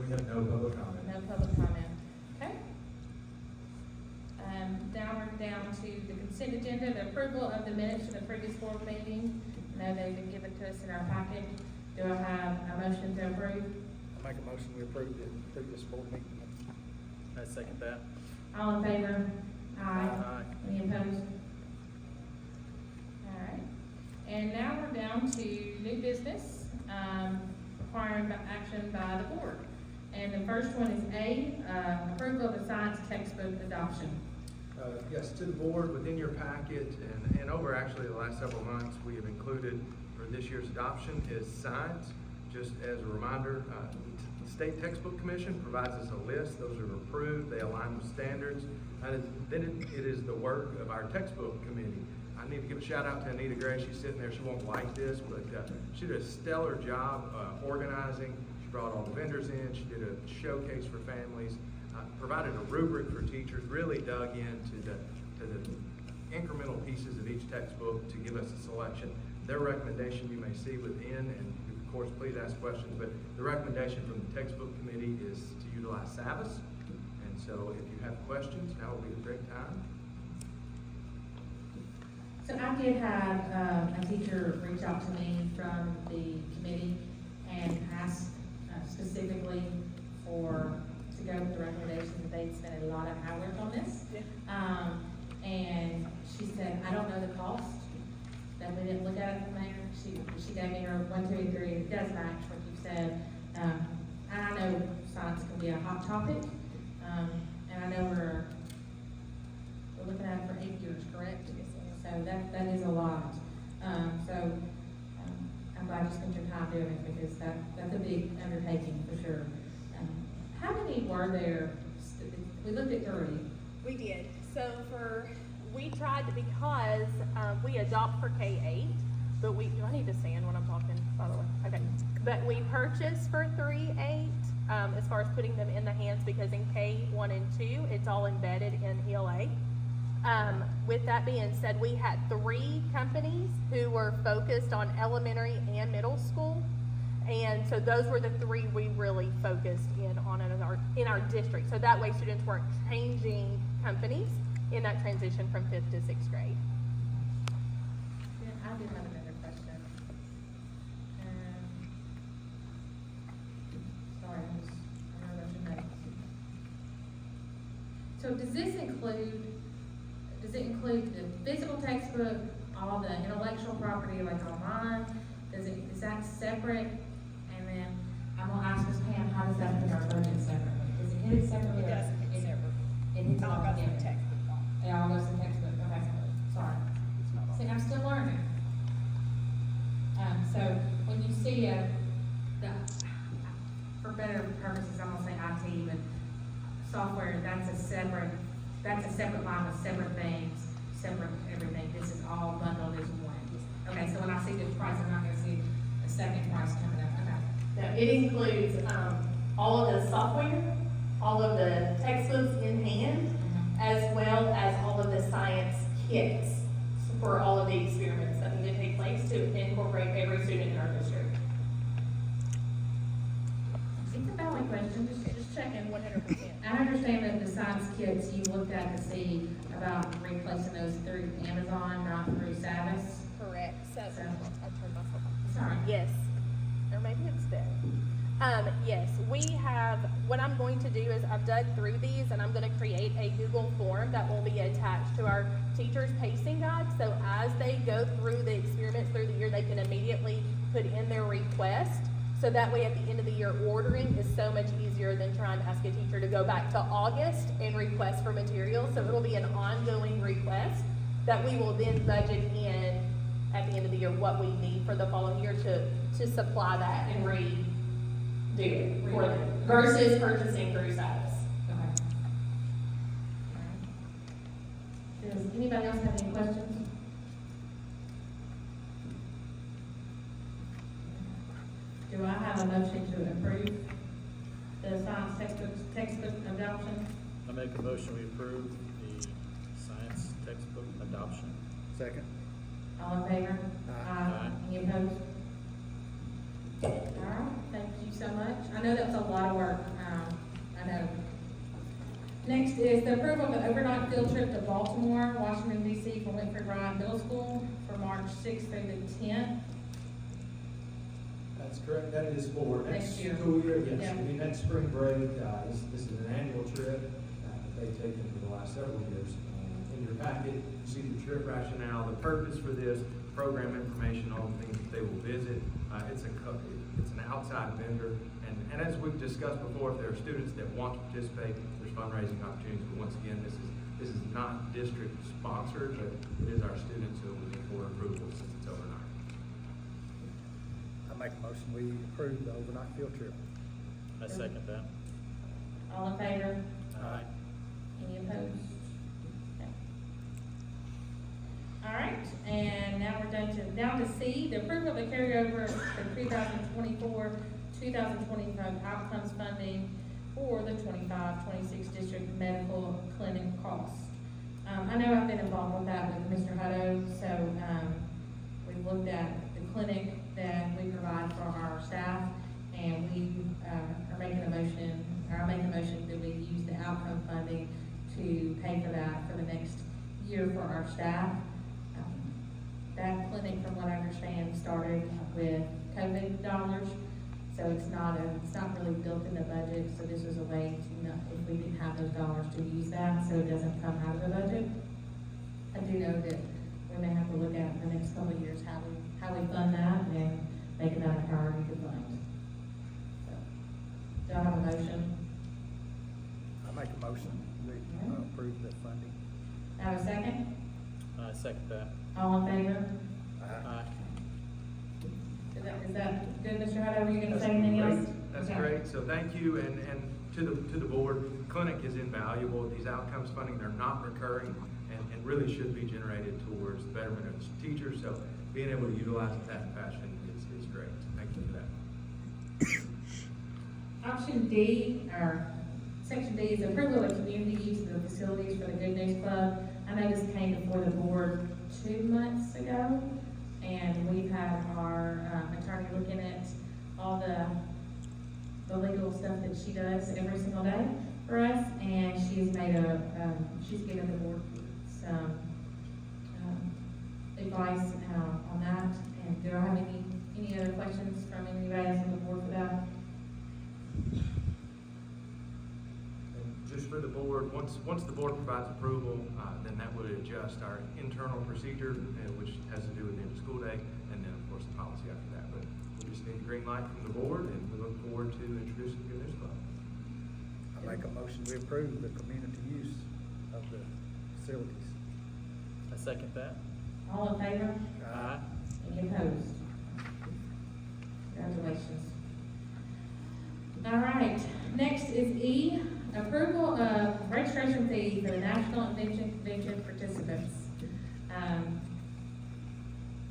We have no public comment. No public comment. Okay. Now we're down to the consent agenda, the approval of the minutes from the previous board meeting. I know they've been given to us in our packet. Do I have a motion to approve? I make a motion we approve the previous board meeting. I second that. All in favor? Aye. Aye. Any opposed? All right. And now we're down to new business, requiring action by the board. And the first one is A, approval of the science textbook adoption. Yes, to the board, within your packet, and over actually the last several months, we have included for this year's adoption is science. Just as a reminder, the State Textbook Commission provides us a list. Those are approved, they align with standards. And then it is the work of our textbook committee. I need to give a shout out to Anita Gray. She's sitting there, she won't like this, but she did a stellar job organizing. She brought all the vendors in, she did a showcase for families, provided a rubric for teachers, really dug into the incremental pieces of each textbook to give us a selection. Their recommendation you may see within, and of course please ask questions, but the recommendation from the textbook committee is to utilize Savas. And so if you have questions, now would be a great time. So I did have a teacher reach out to me from the committee and ask specifically to go with the recommendation that they'd spent a lot of hours on this. Yeah. And she said, I don't know the cost, that we didn't look at it from there. She gave me her 1, 2, and 3, it does match what you said. And I know science can be a hot topic, and I know we're looking at it for 8 years, correct? So that is a lot. I'm glad you spent your time doing it, because that's a big undertaking for sure. How many were there? We looked at 3. We did. So we tried to, because we adopt for K-8, but do I need to stand when I'm talking, by the way? Okay. But we purchased for 3-8, as far as putting them in the hands, because in K-1 and 2, it's all embedded in ELA. With that being said, we had 3 companies who were focused on elementary and middle school. And so those were the 3 we really focused in on in our district. So that way students weren't changing companies in that transition from 5th to 6th grade. Yeah, I did have another question. Sorry, I'm rushing notes. So does it include the physical textbook, all the intellectual property like online? Is that separate? And then I'm gonna ask Ms. Pam, how does that hit our budget separately? Is it hit separately? It doesn't hit separate. It hits all goes in together. the textbook. It all goes in textbook, okay, sorry. See, I'm still learning. So when you see for better purposes, I'm gonna say IT, but software, that's a separate line with separate things, separate everything. This is all bundled as one. Okay, so when I see this price, I'm not gonna see a second price coming up. Okay. Now, it includes all of the software, all of the textbooks in hand, as well as all of the science kits for all of the experiments that need to take place to incorporate every student in our district. It's a valid question, just checking. 100%. I understand that the science kits you looked at to see about replacing those through Amazon, not through Savas. Correct. So, I So- turned myself on. Sorry. Yes, or maybe it's better. Yes, we have, what I'm going to do is I've dug through these and I'm gonna create a Google form that will be attached to our teachers' pacing guide. So as they go through the experiments through the year, they can immediately put in their request. So that way at the end of the year, ordering is so much easier than trying to ask a teacher to go back to August and request for materials. So it'll be an ongoing request that we will then budget in at the end of the year what we need for the following year to supply that and redo it for them, versus purchasing through Savas. Okay. Does anybody else have any questions? Do I have a motion to approve the science textbook adoption? I make a motion we approve the science textbook adoption. Second. All in favor? Aye. Aye. Any opposed? All right. thank you so much. I know that was a lot of work, I know. Next is the approval of an overnight field trip to Baltimore, Washington DC for Winfred Ryan Middle School for March sixth through the 10th. That's correct, that is for Next next year. school year, yes, Yeah. it'll be next spring break. This is an annual trip that they've taken for the last several years. In your packet, you see the trip rationale, the purpose for this, program information, all the things that they will visit. It's an outside vendor, and as we've discussed before, if there are students that want to participate, there's fundraising opportunities, but once again, this is not district sponsored, but it is our students who will be for approval since it's overnight. I make a motion, we approve the overnight field trip. I second that. All in favor? Aye. Any opposed? Okay. All right, and now we're down to C, the approval of the carryover for 2024-2025 outcomes funding for the 25-26 district medical clinic costs. I know I've been involved with that with Mr. Hutto, so, we've looked at the clinic that we provide for our staff, and we, are making a motion, or I'm making a motion that we use the outcome funding to pay for that for the next year for our staff. That clinic, from what I understand, started with COVID dollars, so it's not really built in the budget, so this was a way to know if we didn't have those dollars to use that, so it doesn't come out of the budget. I do know that we may have to look at in the next couple of years how we fund that and make it a priority to fund. So, do I have a motion? I make a motion, we approve the funding. Have a second? I second that. All in favor? Aye. Is that good, Mr. Hutto? Were you gonna say anything else? That's Okay. great, so thank you, and to the board, clinic is invaluable, these outcomes funding, they're not recurring, and really should be generated towards the betterment of the teachers, so being able to utilize it that fashion is great, thank you for that. Option D, or section D, is approval of community use of the facilities for the Good News Club. I know this came before the board 2 months ago, and we've had our attorney looking at all the legal stuff that she does every single day for us, and she's made she's given the board some advice on that. And do I have any other questions from anybody else on the board for that? And just for the board, once the board provides approval, then that would adjust our internal procedure, which has to do with the end of school day, and then, of course, the policy after that. But we just need a green light from the board, and we look forward to introducing the Good News Club. I make a motion, we approve the community use of the facilities. I second that. All in favor? Aye. Any opposed? Congratulations. All right, next is E, approval of registration fee for the National Invention Convention participants.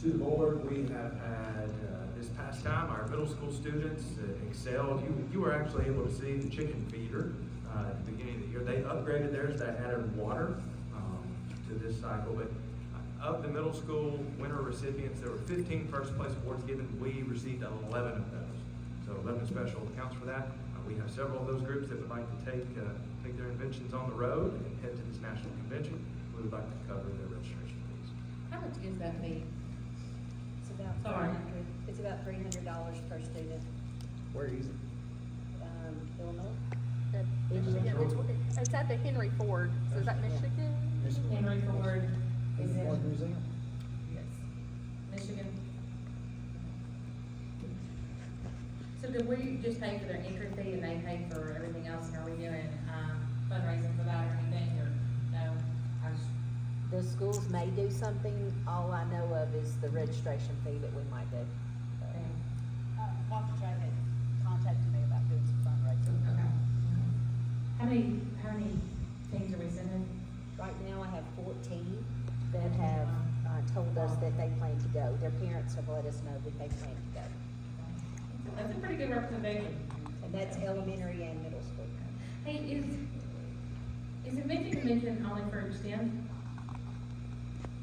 To the board, we have had, this past time, our middle school students excelled. You were actually able to see the chicken feeder at the beginning of the year. They upgraded theirs, they added water to this cycle. But of the middle school winter recipients, there were 15 first place awards given. We received 11 of those. So 11 special accounts for that. We have several of those groups that would like to take their inventions on the road and head to this national convention. We would like to cover their registration fees. How much is that fee? It's about Sorry. It's about $300 per student. Where is it? Illinois. It's at the Henry Ford, so is that Michigan? Henry Ford is Ford in, Museum? yes, Michigan. So do we just pay for their entry fee and they pay for everything else, and are we doing, fundraising for that or anything, or no? I just, The schools may do something, all I know of is the registration fee that we might do. okay. Dr. J had contacted me about doing some fundraising. Okay. How many things are we sending? Right now, I have 14 that have told us that they plan to go. Their parents have let us know that they plan to go. That's a pretty good representation. And that's elementary and middle school. Hey, is invention convention only for extend?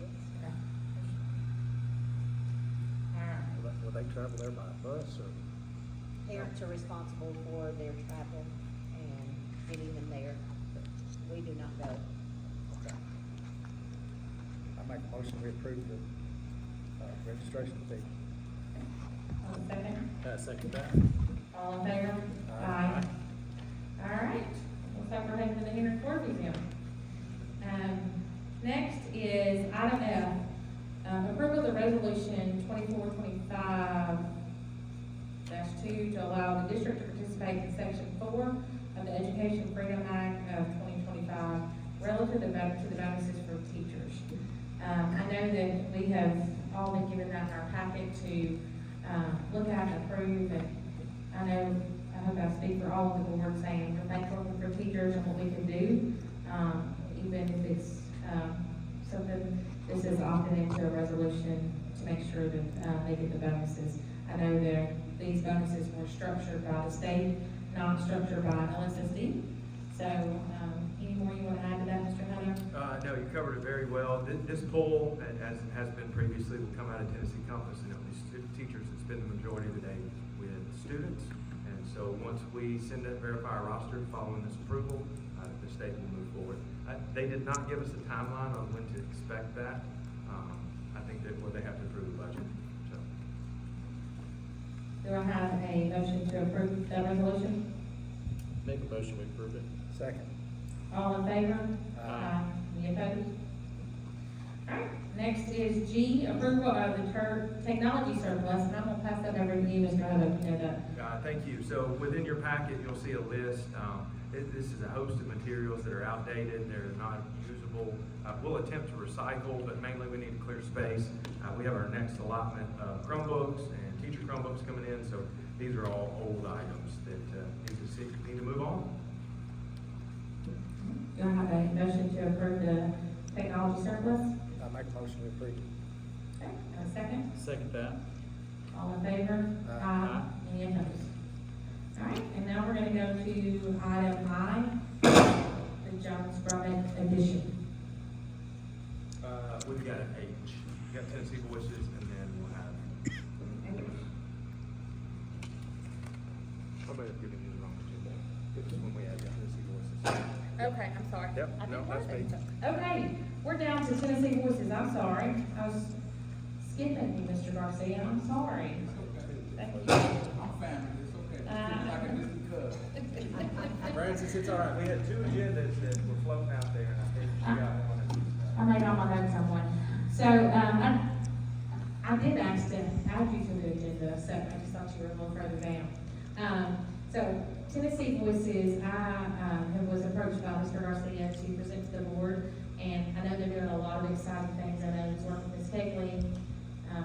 Okay. All right. Will they travel there by bus or? parents are responsible for their travel and getting them there, but we do not go. So, I make a motion we approve the, registration fee. Second? Second that. All in favor? Aye. All right, looks like we're heading to the Henry Ford Museum. Next is item F, approval of the resolution 2425-2 to allow the district to participate in section 4 of the Education Freedom Act of 2025 relative to the bonuses for teachers. I know that we have all been given that in our packet to look at and approve, and I hope I speak for all of the board saying we're thankful for teachers and what we can do, even if it's something, this is opted into a resolution to make sure that they get the bonuses. I know that these bonuses were structured by the state, not structured by LSSD. So, any more you want to add to that, Mr. Hunter? No, you covered it very well. This poll, as has been previously, will come out of Tennessee Compass, and it'll be teachers that spend the majority of the day with students. And so once we send that verified roster following this approval, the state will move forward. They did not give us a timeline on when to expect that. I think that they have to approve the budget, so. Do I have a motion to approve that resolution? Make a motion, we approve it. Second. All in favor? Aye. Any opposed? All right, next is G, approval of the technology surplus, and I'm gonna pass that over to you, Mr. Hunter, you know that. Thank you. So within your packet, you'll see a list. This is a host of materials that are outdated, they're not usable. We'll attempt to recycle, but mainly we need to clear space. We have our next allotment of Chromebooks and teacher Chromebooks coming in, so these are all old items that need to move on. Do I have a motion to approve the technology surplus? I make a motion we approve. Okay, and a second? Second that. All in favor? Aye. Any opposed? All right, and now we're gonna go to item I, the Jones Brummett addition. We've got an H. We've got Tennessee Voices, and then we'll have. How about if you can use the wrong agenda? This is when we had Tennessee Voices. Okay, I'm sorry. Yep, I no, didn't that's have me. it. Okay, we're down to Tennessee Voices, I'm sorry. I was skipping you, Mr. Garcia, I'm sorry. Thank you. I'm family, it's okay. Like a distant cousin. Francis, it's all right. We had two agendas that were floating out there, and I think you got one. I made all my notes on one. So, I did ask to add you to the agenda, so I just thought you were a little further down. So Tennessee Voices, I was approached by Mr. Garcia to present to the board, and I know they're doing a lot of exciting things. I know he's working with Ms. Kegley,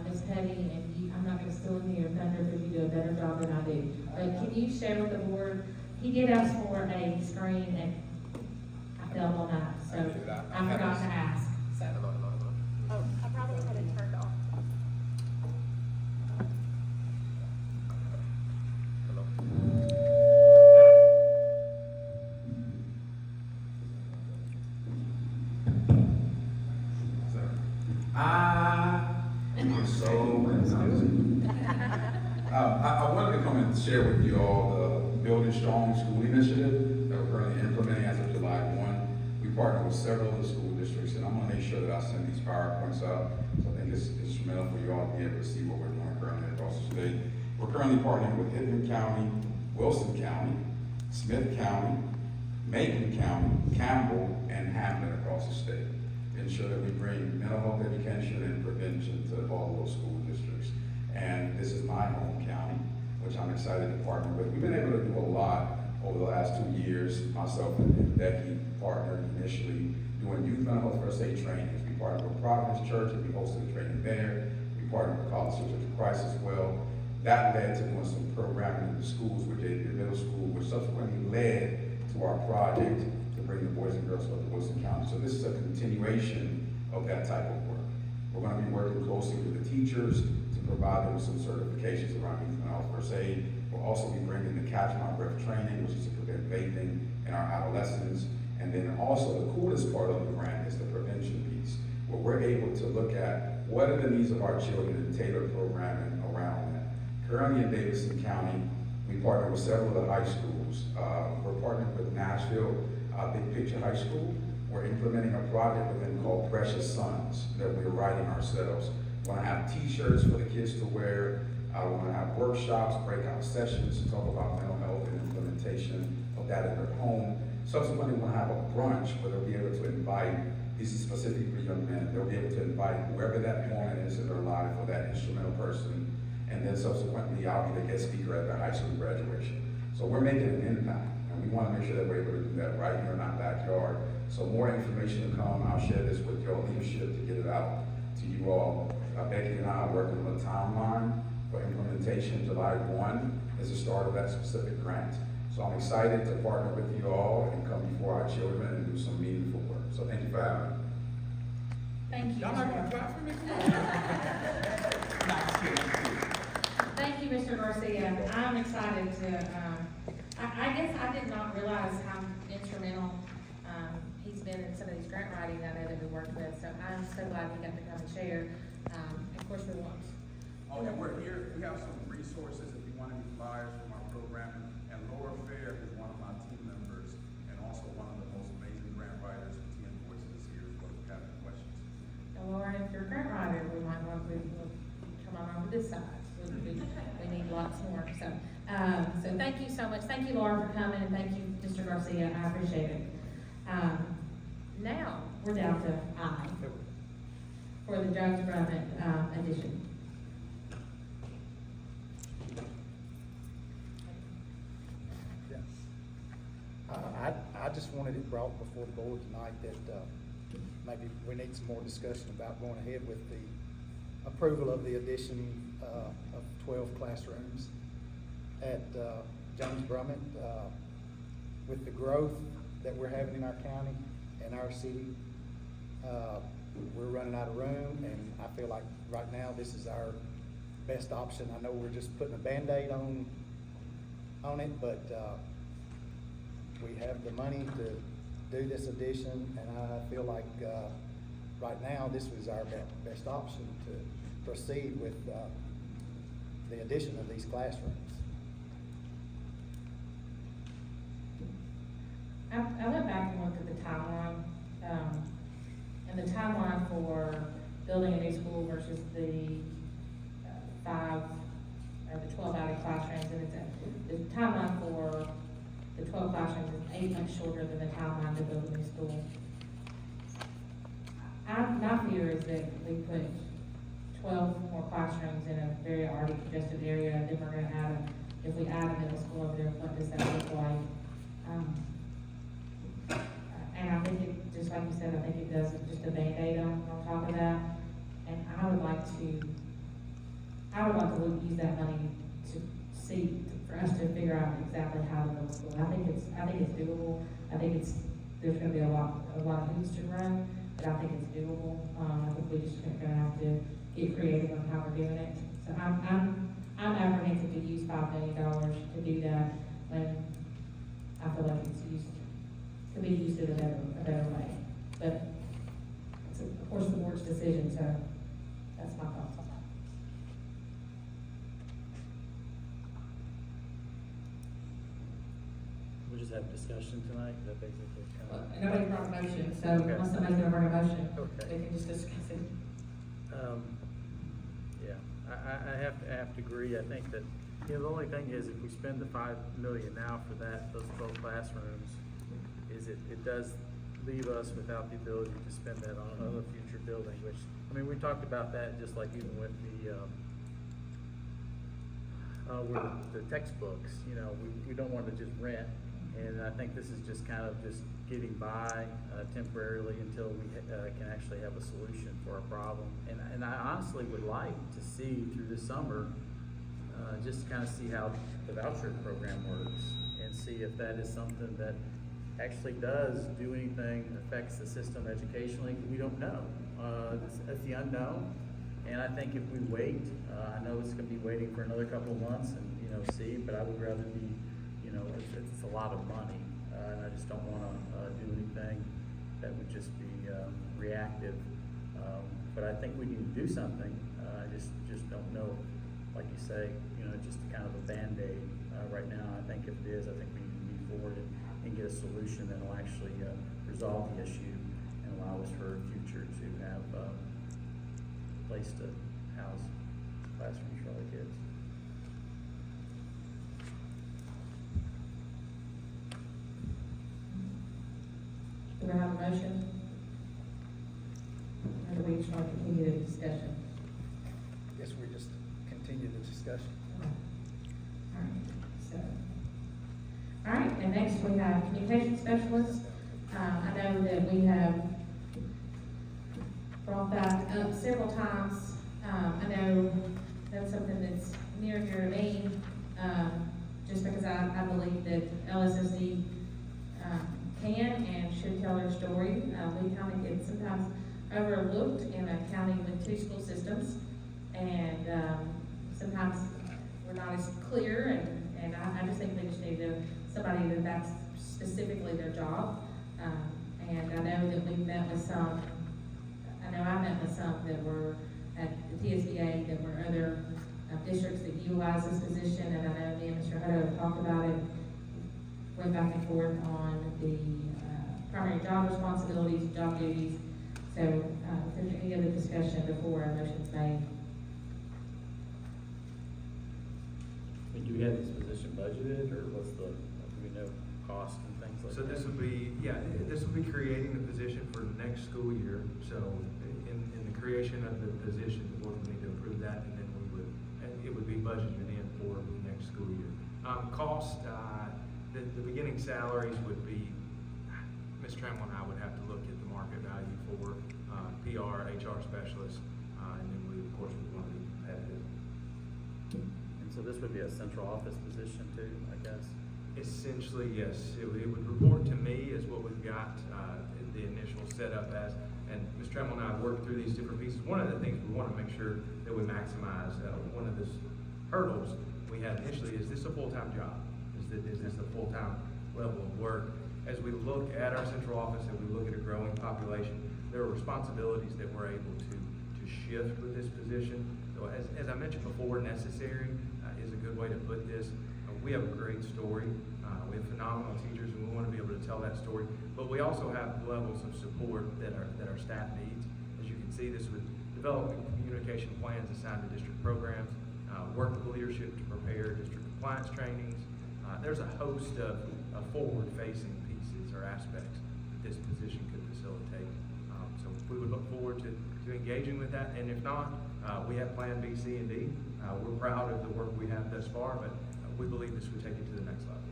Ms. Petty, and I'm not gonna steal any of your thunder because you do a better job than I do. But can you share with the board, he did ask for a screen, and I failed on that, so I forgot to ask, so. Oh, I probably had it turned off. I'm so I wanted to come and share with you all the Building Strong School Initiative that we're currently implementing as of July 1. We partner with several of the school districts, and I'm gonna make sure that I send these PowerPoints out. So I think it's instrumental for you all to be able to see what we're doing currently across the state. We're currently partnering with Hickman County, Wilson County, Smith County, Macon County, Campbell, and Hamlin across the state. Ensure that we bring mental health education and prevention to all those school districts. And this is my home county, which I'm excited to partner with. We've been able to do a lot over the last 2 years. Myself and Becky partnered initially doing youth mental health first aid trainings. We partnered with Providence Church, and we hosted a training there. We partnered with College Church of Christ as well. That led to doing some programming in the schools, which they did in middle school, which subsequently led to our project to bring the Boys and Girls Club to Wilson County. So this is a continuation of that type of work. We're going to be working closely with the teachers to provide them with some certifications around youth mental health first aid. We'll also be bringing the Catch My Breath training, which is to prevent vaping in our adolescents. And then also the coolest part of the grant is the prevention piece, where we're able to look at what are the needs of our children and tailor programming around that. Currently in Davidson County, We partner with several of the high schools. We're partnering with Nashville Big Picture High School. We're implementing a project with them called Precious Sons that we're writing ourselves. We want to have t-shirts for the kids to wear. We want to have workshops, breakout sessions to talk about mental health and implementation of that in their home. Subsequently, we want to have a brunch where they'll be able to invite, this is specific for young men, they'll be able to invite whoever that moment is in their life or that instrumental person. And then subsequently, I'll be the guest speaker at their high school graduation. So we're making an impact, and we want to make sure that we're able to do that right here in our backyard. So more information to come. I'll share this with your leadership to get it out to you all. Becky and I are working on a timeline for implementation. July 1 is the start of that specific grant. So I'm excited to partner with you all and come before our children and do some meaningful work. So thank you for having me. Thank you. Y'all not gonna clap for me? Thank you, Mr. Garcia. I'm excited to, I guess I did not realize how instrumental, he's been in some of these grant writing I know that we worked with, so I'm so glad he got to come and share. Of course, we want. Oh, and we're here, we have some resources if you want any flyers from our program, and Laura Fair is one of my team members, and also one of the most amazing grant writers for TN Voices here, as well, if you have any questions. And Laura, if you're a grant writer, we might want to come on over this side. We need lots more, so thank you so much. Thank you, Laura, for coming, and thank you, Mr. Garcia, I appreciate it. Now, we're down to I, for the Jones Brummett edition. I just wanted it brought before the board tonight that, maybe we need some more discussion about going ahead with the approval of the addition, of 12 classrooms at, Jones Brummett. With the growth that we're having in our county and our city, we're running out of room, and I feel like right now this is our best option. I know we're just putting a Band-Aid on it, but, we have the money to do this addition, and I feel like, right now, this was our best option to proceed with, the addition of these classrooms. I went back and looked at the timeline, and the timeline for building a new school versus the 5 or the 12 added classrooms, and the timeline for the 12 classrooms is 8 months shorter than the timeline to build a new school. My fear is that we put 12 more classrooms in a very already congested area, and then we're gonna add if we add a middle school over there, what does that look like? And I think it, just like you said, I think it does just a Band-Aid on top of that. And I would like to use that money to see, for us to figure out exactly how to build a school. I think it's doable. I think there's gonna be a lot of hoops to run, but I think it's doable. I think we just gonna have to get creative on how we're doing it. So I'm apprehensive to use $5 million to do that when I feel like could be used in a better way. But it's of course the board's decision, so that's my thoughts on that. We just have a discussion tonight, is that basically kind of? Nobody brought a motion, so Okay. unless somebody's gonna bring a motion, Okay. we can just discuss it. Yeah, I have to agree. I think that, the only thing is if we spend the $5 million now for those 12 classrooms, it does leave us without the ability to spend that on another future building, which, I mean, we talked about that just like even with the textbooks, we don't want to just rent. And I think this is just kind of just getting by temporarily until we can actually have a solution for our problem. And I honestly would like to see through the summer, just kind of see how the voucher program works and see if that is something that actually does do anything, affects the system educationally. We don't know. That's the unknown. And I think if we wait, I know it's going to be waiting for another couple of months and, see, but I would rather be, it's a lot of money. And I just don't want to do anything that would just be reactive. But I think we need to do something. I just don't know like you say, just kind of a Band-Aid, right now. I think if it is, I think we need to move forward and get a solution that will actually, resolve the issue and allow us for the future to have, a place to house classrooms for all the kids. Do we have a motion? Or do we just want to continue the discussion? Guess we just continue the discussion. All right, and next we have communication specialists. I know that we have brought that up several times. I know that's something that's near and dear to me, just because I believe that LSSD can and should tell their story. We kind of get sometimes overlooked in a county with 2 school systems, and sometimes we're not as clear, and I just think we just need somebody that's specifically their job. And I know that we've met with some, I met with some that were at the TSBA, that were other districts that utilize this position, and I know me and Mr. Hutto have talked about it, went back and forth on the primary job responsibilities, job duties. So, if there's any other discussion before a motion's made. Do we have this position budgeted, or what's the, do we know cost and things like that? So this would be, this will be creating the position for next school year. So in the creation of the position, the board would need to approve that, and then it would be budgeted in for next school year. Cost, the beginning salaries would be, Ms. Trammell and I would have to look at the market value for PR, HR specialists, and then we, of course, would want to be competitive. And so this would be a central office position too, I guess? Essentially, yes. It would report to me as what we've got, the initial setup as, and Ms. Trammell and I have worked through these different pieces. One of the things we want to make sure that we maximize, one of the hurdles we had initially, is this a full-time job? Is this a full-time level of work? As we look at our central office and we look at a growing population, there are responsibilities that we're able to shift with this position. So as I mentioned before, necessary is a good way to put this. We have a great story. We have phenomenal teachers, and we want to be able to tell that story. But we also have levels of support that our staff needs. As you can see, this would develop communication plans assigned to district programs, work with leadership to prepare district compliance trainings. There's a host of forward-facing pieces or aspects that this position could facilitate. So we would look forward to engaging with that. And if not, we have Plan B, C, and D. We're proud of the work we have thus far, but we believe this would take it to the next level.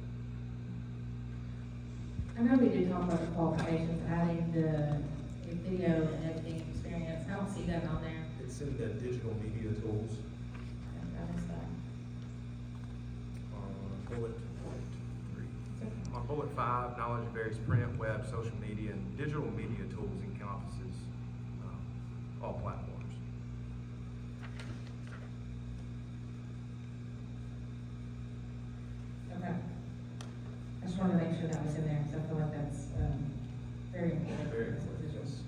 I know we did talk about the qualifications, adding the video and editing experience. I don't see that on there. It's in the digital media tools. I missed that. Bullet 3. On bullet 5, knowledge of various print, web, social media, and digital media tools encompasses all platforms. Okay. I just wanted to make sure that was in there, because I feel like that's very important. Very for this important, position.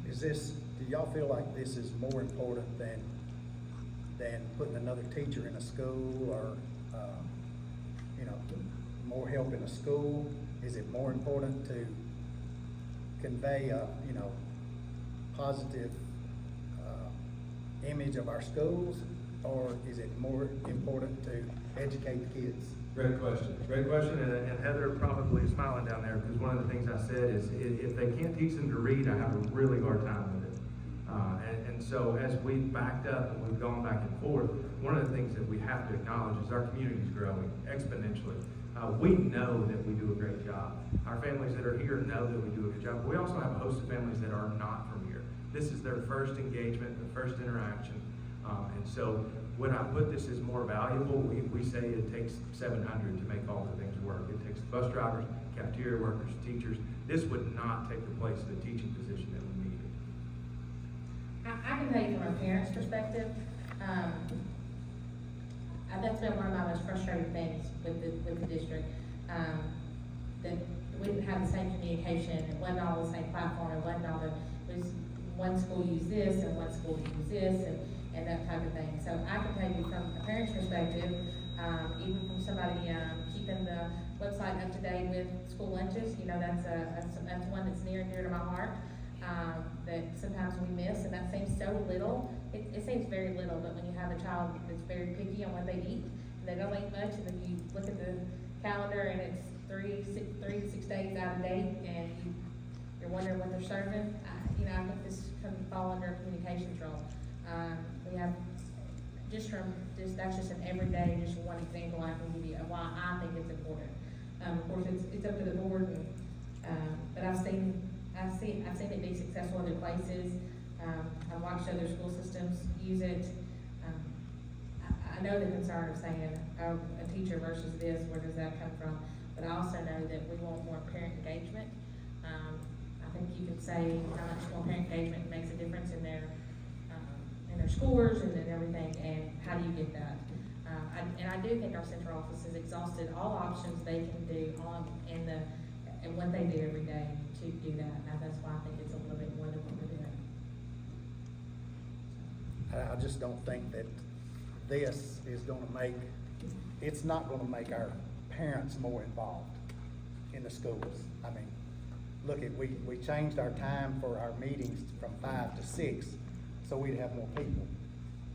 yes. Is this, do y'all feel like this is more important than putting another teacher in a school, or, more help in a school? Is it more important to convey a, positive, image of our schools, or is it more important to educate the kids? Great question, and Heather probably is smiling down there, because one of the things I said is, if they can't teach them to read, I have a really hard time with it. And so as we've backed up and we've gone back and forth, one of the things that we have to acknowledge is our community is growing exponentially. We know that we do a great job. Our families that are here know that we do a good job. We also have a host of families that are not from here. This is their first engagement, their first interaction. And so when I put this as more valuable, we say it takes 700 to make all the things work. It takes bus drivers, cafeteria workers, teachers. This would not take the place of the teaching position that we needed. I can tell you from a parent's perspective, that's been one of my most frustrating things with the district, that we didn't have the same communication, it wasn't all the same platform, it wasn't all it was one school used this and one school used this, and that type of thing. So I can tell you from a parent's perspective, even from somebody, keeping the website up to date with school lunches, you know, that's one that's near and dear to my heart, that sometimes we miss, and that seems so little. It seems very little, but when you have a child that's very picky on what they eat, and they don't eat much, and then you look at the calendar and it's 3 to 6 days out of date, and you're wondering what they're serving, you know, I think this can fall under a communications role. We have, that's just an everyday, just one example I can give you of why I think it's important. Of course, it's up to the board, but I've seen it be successful other places. I've watched other school systems use it. I know the concern of saying, oh, a teacher versus this, where does that come from? But I also know that we want more parent engagement. I think you can say how much more parent engagement makes a difference in their scores and everything, and how do you get that? And I do think our central office has exhausted all options they can do and what they do every day to do that. Now, that's why I think it's a little bit more than what we're doing. I just don't think that this is it's not gonna make our parents more involved in the schools. I mean, look, we changed our time for our meetings from 5 to 6, so we'd have more people.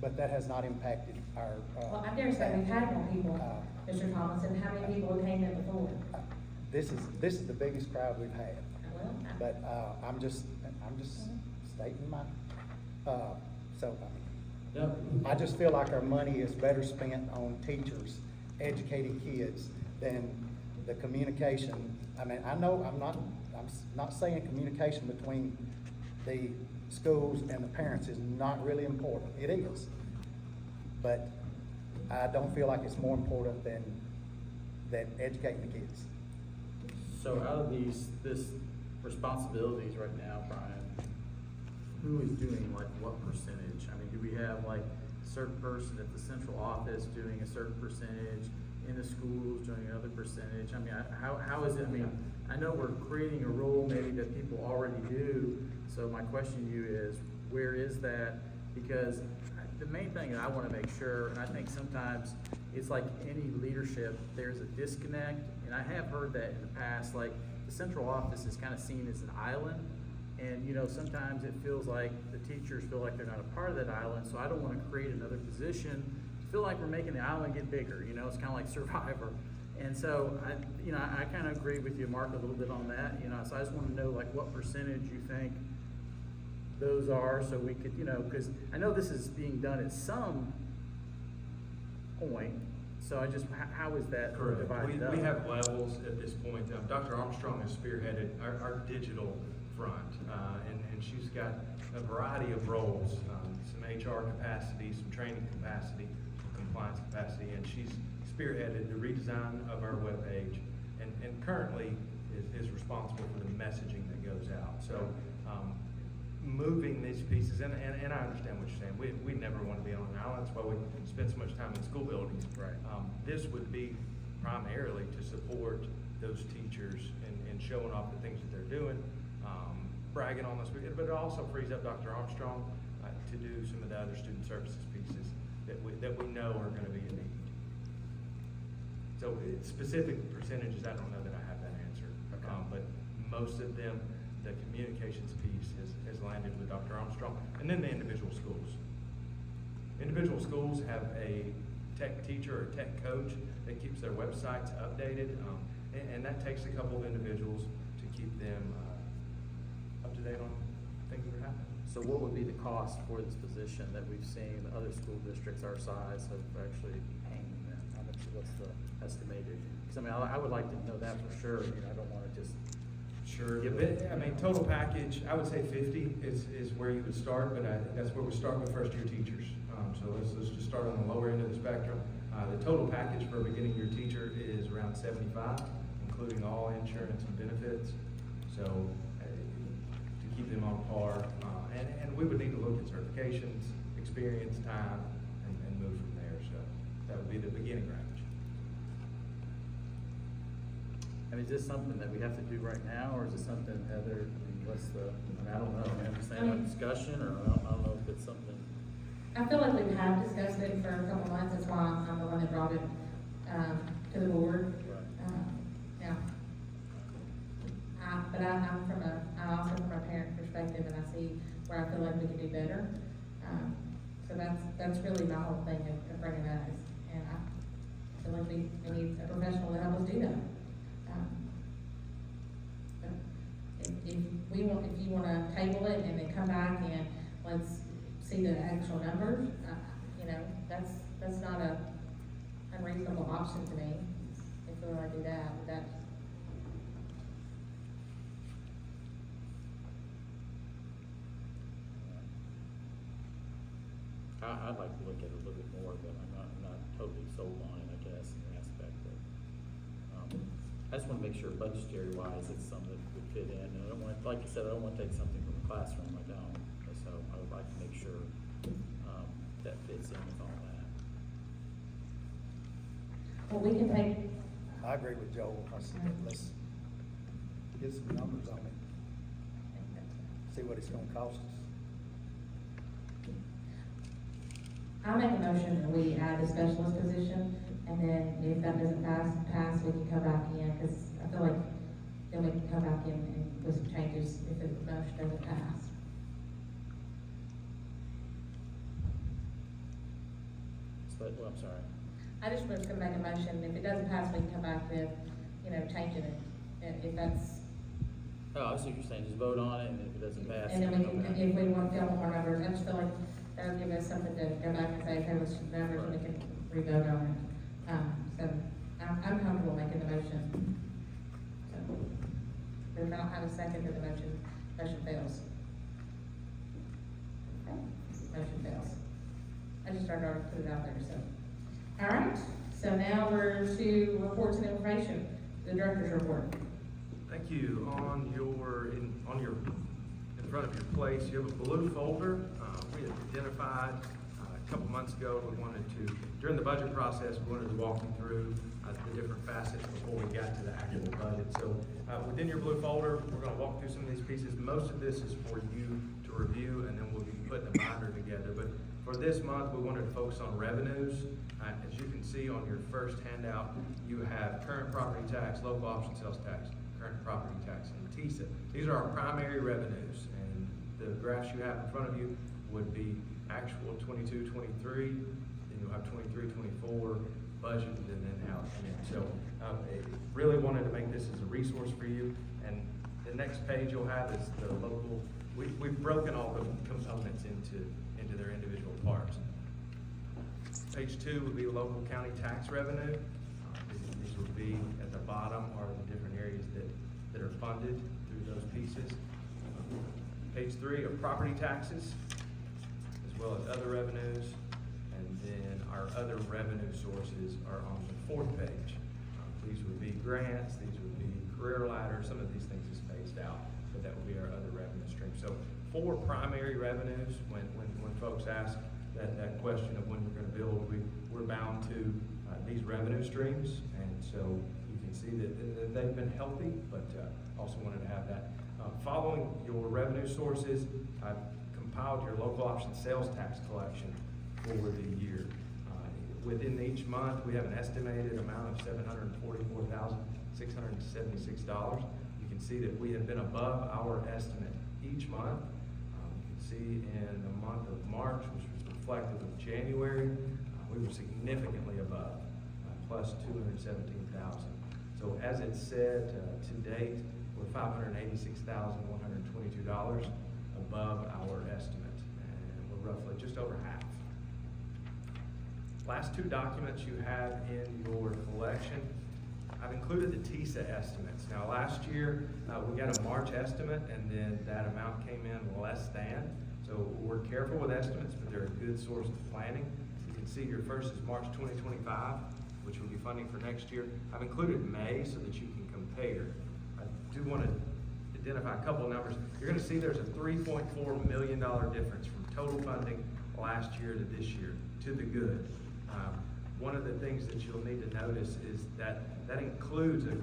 But that has not impacted our, Well, I dare say we've had more people, Mr. Thomason. How many people came in before? this is the biggest crowd we've had. Well, But, I'm just stating my, so, I just feel like our money is better spent on teachers educating kids than the communication. I mean, I know I'm not saying communication between the schools and the parents is not really important. It is. But I don't feel like it's more important than educating the kids. So out of this responsibilities right now, Brian, who is doing like what percentage? I mean, do we have like a certain person at the central office doing a certain percentage, in the schools doing another percentage? I mean, how is it? I mean, I know we're creating a role maybe that people already do. So my question to you is, where is that? Because the main thing that I want to make sure, and I think sometimes it's like any leadership, there's a disconnect. And I have heard that in the past, like the central office is kind of seen as an island. And, you know, sometimes it feels like the teachers feel like they're not a part of that island. So I don't want to create another position. I feel like we're making the island get bigger, you know, it's kind of like Survivor. And so, I kind of agree with you, Mark, a little bit on that, you know, so I just want to know, like, what percentage you think those are, so we could, you know, because I know this is being done at some point, so how is that divided up? We have levels at this point. Dr. Armstrong has spearheaded our digital front, and she's got a variety of roles, some HR capacity, some training capacity, some compliance capacity, and she's spearheaded the redesign of our webpage, and currently is responsible for the messaging that goes out. So, moving these pieces, and I understand what you're saying. We never want to be on an island. That's why we spend so much time in school buildings. Right. This would be primarily to support those teachers and showing off the things that they're doing, bragging on this, but it also frees up Dr. Armstrong to do some of the other student services pieces that we know are going to be in need. So specific percentages, I don't know that I have that answer. Okay. But most of them, the communications piece has landed with Dr. Armstrong, and then the individual schools. Individual schools have a tech teacher or tech coach that keeps their websites updated, and that takes a couple of individuals to keep them up to date on things that are happening. So what would be the cost for this position that we've seen other school districts our size have actually paying them? How much, what's the estimated? Because I mean, I would like to know that for sure. You know, I don't want to just. Sure. I mean, total package, I would say 50 is where you would start, but that's where we start with first year teachers. So let's just start on the lower end of the spectrum. The total package for a beginning year teacher is around 75, including all insurance and benefits. So to keep them on par, and we would need to look at certifications, experience, time, and move from there. So that would be the beginning range. I mean, is this something that we have to do right now, or is it something, Heather, I mean, I don't know, I'm just saying like discussion, or I don't know if it's something. I feel like we have discussed it for a couple months, that's why I'm the one that brought it, to the board. Yeah. I'm also from a parent perspective, and I see where I feel like we can do better. So that's really my whole thing of bringing that is, and I feel like we need a professional to help us do that. But if you wanna table it and then come back and let's see the actual numbers, that's not a unreasonable option to me. If we wanna do that. I'd like to look at it a little bit more, but I'm not totally sold on it, I guess, in the aspect of, I just wanna make sure budgetary wise, it's something that would fit in, and I don't want, like you said, I don't wanna take something from the classroom, I don't, and so I would like to make sure, that fits in with all that. Well, we can take, I agree with Joel. I said, let's get some numbers on it, see what it's gonna cost us. I'll make a motion that we add the specialist position, and then if that doesn't pass, we can come back in, cause I feel like then we can come back in and with some changes if the motion doesn't pass. Well, I'm sorry. I just was gonna make a motion, if it doesn't pass, we can come back with, changing it, and if that's, Oh, I see what you're saying, just vote on it, and if it doesn't pass. and then we can, okay. if we want to fill more numbers, I just feel like that would give us something to go back and say, okay, let's just numbers, and we can re-vote on it. So, I'm comfortable making the motion. So, if I don't have a second to the motion fails. Okay, motion fails. I just started to put it out there, so. All right, so now we're to reports and information, the director's report. Thank you. In front of your place, you have a blue folder. We had identified a couple months ago, we wanted to, during the budget process, we wanted to walk you through the different facets before we got to the actual budget. So within your blue folder, we're gonna walk through some of these pieces. Most of this is for you to review, and then we'll be putting a binder together. But for this month, we wanted to focus on revenues. As you can see on your first handout, you have current property tax, local option sales tax, current property tax, and TISA. These are our primary revenues, and the graphs you have in front of you would be actual 22, 23, then you'll have 23, 24 budgeted, and then how it came in. So really wanted to make this as a resource for you. And the next page you'll have is the local, we've broken all the components into their individual parts. Page 2 would be local county tax revenue. These would be at the bottom are the different areas that are funded through those pieces. Page 3 are property taxes, as well as other revenues. And then our other revenue sources are on the 4th page. These would be grants, these would be career ladder, some of these things is phased out, but that would be our other revenue stream. So 4 primary revenues. When folks ask that question of when we're gonna build, we're bound to these revenue streams. And so you can see that they've been healthy, but also wanted to have that. Following your revenue sources, I've compiled your local option sales tax collection for the year. Within each month, we have an estimated amount of $744,676. You can see that we have been above our estimate each month. You can see in the month of March, which was reflective of January, we were significantly above, plus $217,000. So as it said, to date, we're $586,122 above our estimate, and we're roughly just over half. Last 2 documents you have in your collection, I've included the TISA estimates. Now last year, we got a March estimate, and then that amount came in less than. So we're careful with estimates, but they're a good source of planning. You can see your first is March 2025, which will be funding for next year. I've included May so that you can compare. I do want to identify a couple of numbers. You're going to see there's a $3.4 million difference from total funding last year to this year, to the good. One of the things that you'll need to notice is that includes an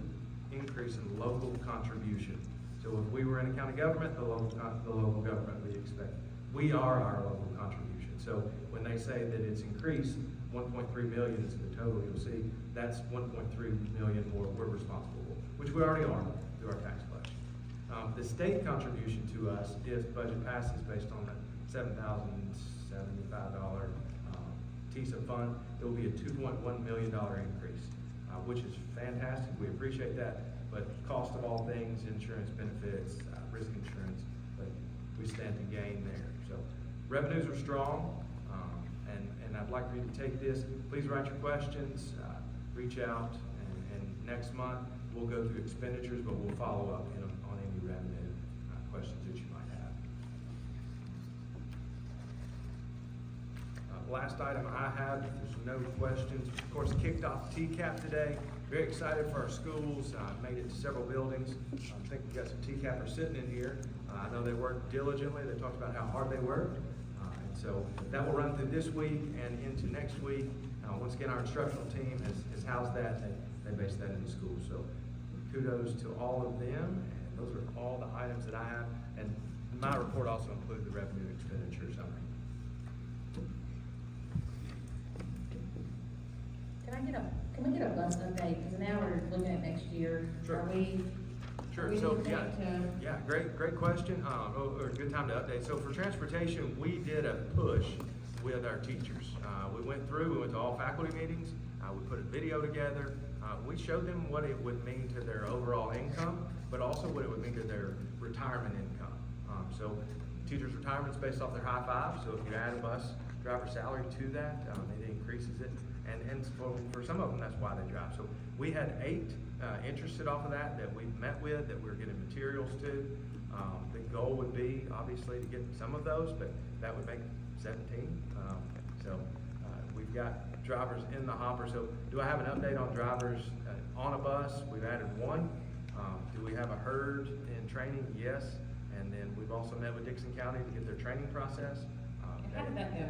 increase in local contribution. So if we were in a county government, the local government would expect we are our local contribution. So when they say that it's increased, 1.3 million is the total, you'll see, that's 1.3 million more we're responsible for, which we already are through our tax collection. The state contribution to us, if budget passes based on the $7,075 TISA fund, it will be a $2.1 million increase, which is fantastic. We appreciate that, but cost of all things, insurance benefits, risk insurance, but we stand to gain there. So revenues are strong, and I'd like for you to take this. Please write your questions, reach out, and next month we'll go through expenditures, but we'll follow up on any revenue questions that you might have. Last item I have, if there's no questions, of course, kicked off TCAP today. Very excited for our schools. Made it to several buildings. I think we've got some TCAPers sitting in here. I know they worked diligently. They talked about how hard they worked. And so that will run through this week and into next week. Once again, our instructional team has housed that. They base that in the school. So kudos to all of them. And those are all the items that I have. And my report also includes the revenue expenditure summary. Can we get a bus update, because now we're looking at next year. Sure. Are we? Sure, we so, looking yeah, great question, or good time to update. So for transportation, we did a push with our teachers. We went to all faculty meetings, we put a video together, we showed them what it would mean to their overall income, but also what it would mean to their retirement income. So teachers' retirement is based off their high five, so if you add a bus driver salary to that, it increases it. And for some of them, that's why they drive. So we had 8 interested off of that we've met with, that we're getting materials to. The goal would be, obviously, to get some of those, but that would make 17. We've got drivers in the hopper. So do I have an update on drivers on a bus? We've added 1. Do we have a herd in training? Yes. And then we've also met with Dixon County to get their training process. How did that go?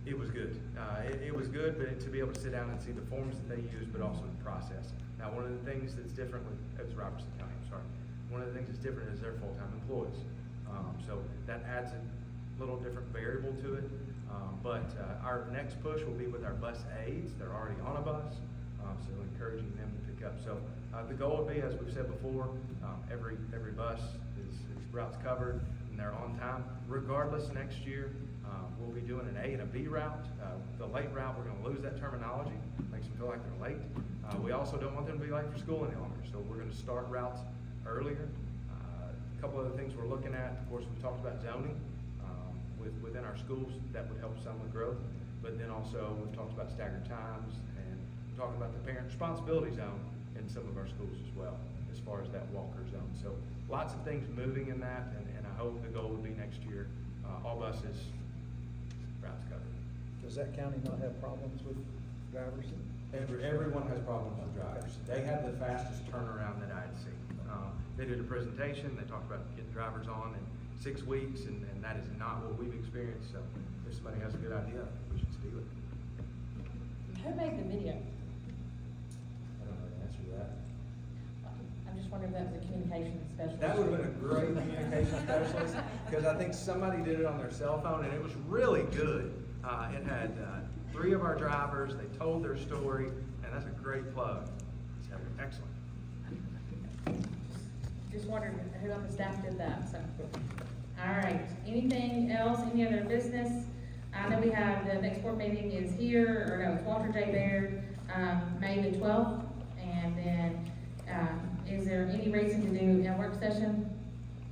It was good. It was good, but to be able to sit down and see the forms that they use, but also the process. Now, one of the things that's different with, it's Robertson County, I'm sorry. One of the things that's different is they're full-time employees. So that adds a little different variable to it. But our next push will be with our bus aides. They're already on a bus, so encouraging them to pick up. So the goal would be, as we've said before, every bus is routes covered and they're on time. Regardless, next year, we'll be doing an A and a B route. The late route, we're going to lose that terminology. Makes them feel like they're late. We also don't want them to be late for school any longer, so we're going to start routes earlier. A couple other things we're looking at, of course, we talked about zoning within our schools. That would help some with growth. But then also, we've talked about staggered times, and we're talking about the parent responsibility zone in some of our schools as well, as far as that walker zone. So lots of things moving in that, and I hope the goal would be next year, all buses, routes covered. Does that county not have problems with drivers? Everyone has problems with drivers. They have the fastest turnaround that I had seen. They did a presentation, they talked about getting drivers on in 6 weeks, and that is not what we've experienced. So if somebody has a good idea, we should steal it. Who made the video? I don't know the answer to that. I'm just wondering if that was a communications specialist. That would have been a great communication specialist, because I think somebody did it on their cell phone, and it was really good. It had 3 of our drivers, they told their story, and that's a great plug. So, excellent. Just wondering who on the staff did that, so. All right, anything else, any other business? I know we have, the next board meeting is here, or no, it's Walter J. Baird, May the 12th. And then, is there any reason to do a work session?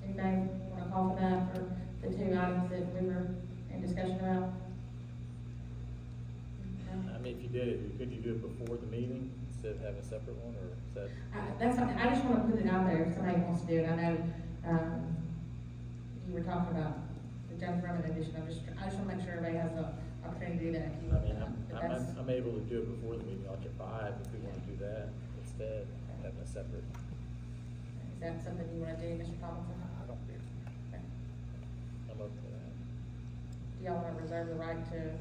Anybody want to call for that, for the 2 items that we were in discussion about? I mean, if you did it, could you do it before the meeting instead of having a separate one, or is that? That's something, I just want to put it out there if somebody wants to do it. I know, you were talking about the Jones Brummett edition. I just want to make sure everybody has the opportunity to do that. If you I mean, but that's- I'm able to do it before the meeting, like at 5, if we want to do that instead, having a separate. Is that something you want to do, Mr. Tomlinson? I don't care. Okay. I'm up for that. Do y'all want to reserve the right to?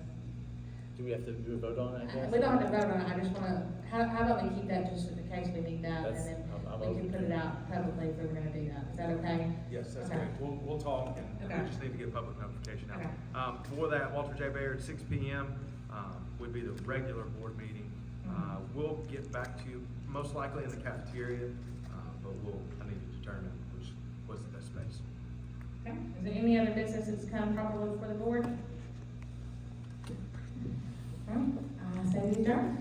Do we have to do a vote on it, I guess? We don't have to vote on it. I just want to, how about we keep that just in case we need that, and That's- then I'm we we can put it out publicly if we were gonna do that. Is that okay? Yes, that's Okay. great. We'll talk, and Okay. we just need to get public notification Okay. out. For that, Walter J. Baird, 6 PM, would be the regular board meeting. We'll get back to you, most likely in the cafeteria, but I need to determine which was the best space. Okay, is there any other business that's come properly before the board? Say we adjourn.